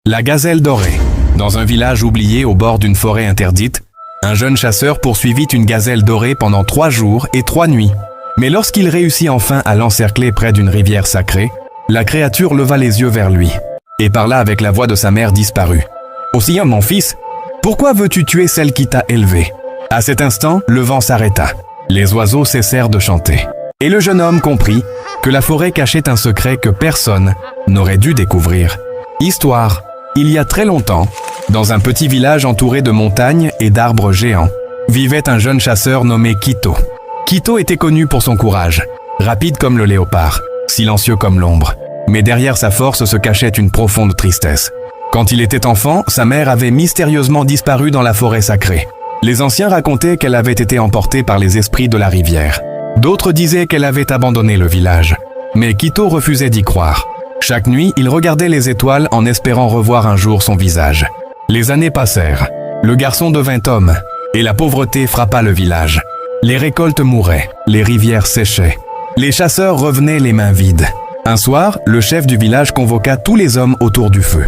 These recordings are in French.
La gazelle dorée. Dans un village oublié au bord d'une forêt interdite, un jeune chasseur poursuivit une gazelle dorée pendant 3 jours et 3 nuits. Mais lorsqu'il réussit enfin à l'encercler près d'une rivière sacrée, la créature leva les yeux vers lui et parla avec la voix de sa mère disparue. « Aussi, mon fils, pourquoi veux-tu tuer celle qui t'a élevé ?» À cet instant, le vent s'arrêta. Les oiseaux cessèrent de chanter. Et le jeune homme comprit que la forêt cachait un secret que personne n'aurait dû découvrir. Histoire. Il y a très longtemps, dans un petit village entouré de montagnes et d'arbres géants, vivait un jeune chasseur nommé Quito. Quito était connu pour son courage, rapide comme le léopard, silencieux comme l'ombre. Mais derrière sa force se cachait une profonde tristesse. Quand il était enfant, sa mère avait mystérieusement disparu dans la forêt sacrée. Les anciens racontaient qu'elle avait été emportée par les esprits de la rivière. D'autres disaient qu'elle avait abandonné le village. Mais Quito refusait d'y croire. Chaque nuit, il regardait les étoiles en espérant revoir un jour son visage. Les années passèrent. Le garçon devint homme, et la pauvreté frappa le village. Les récoltes mouraient, les rivières séchaient. Les chasseurs revenaient les mains vides. Un soir, le chef du village convoqua tous les hommes autour du feu.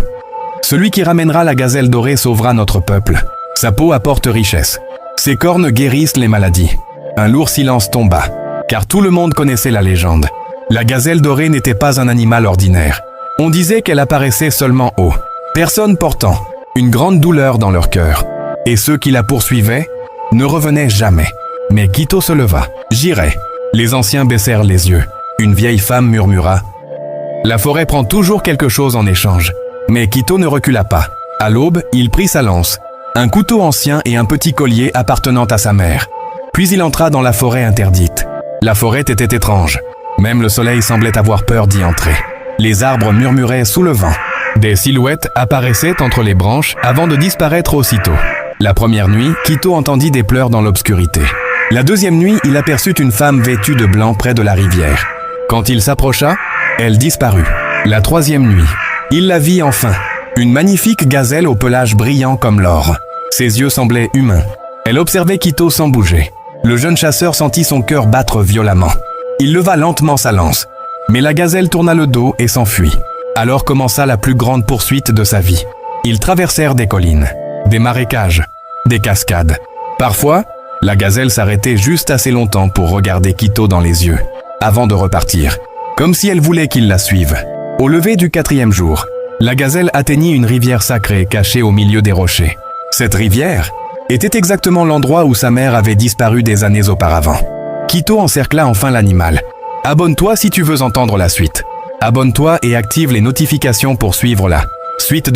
Celui qui ramènera la gazelle dorée sauvera notre peuple. Sa peau apporte richesse. Ses cornes guérissent les maladies. Un lourd silence tomba, car tout le monde connaissait la légende. La gazelle dorée n'était pas un animal ordinaire. On disait qu'elle apparaissait seulement haut. Personne portant une grande douleur dans leur cœur. Et ceux qui la poursuivaient ne revenaient jamais. Mais Quito se leva. « J'irai ». Les anciens baissèrent les yeux. Une vieille femme murmura « La forêt prend toujours quelque chose en échange ». Mais Quito ne recula pas. À l'aube, il prit sa lance, un couteau ancien et un petit collier appartenant à sa mère. Puis il entra dans la forêt interdite. La forêt était étrange. Même le soleil semblait avoir peur d'y entrer. Les arbres murmuraient sous le vent. Des silhouettes apparaissaient entre les branches avant de disparaître aussitôt. La première nuit, Quito entendit des pleurs dans l'obscurité. La deuxième nuit, il aperçut une femme vêtue de blanc près de la rivière. Quand il s'approcha, elle disparut. La troisième nuit, il la vit enfin. Une magnifique gazelle au pelage brillant comme l'or. Ses yeux semblaient humains. Elle observait Quito sans bouger. Le jeune chasseur sentit son cœur battre violemment. Il leva lentement sa lance, mais la gazelle tourna le dos et s'enfuit. Alors commença la plus grande poursuite de sa vie. Ils traversèrent des collines, des marécages, des cascades. Parfois, la gazelle s'arrêtait juste assez longtemps pour regarder Quito dans les yeux, avant de repartir, comme si elle voulait qu'il la suive. Au lever du 4e jour, la gazelle atteignit une rivière sacrée cachée au milieu des rochers. Cette rivière était exactement l'endroit où sa mère avait disparu des années auparavant. Quito encercla enfin l'animal. « Abonne-toi si tu veux entendre la suite. Abonne-toi et active les notifications pour suivre la suite de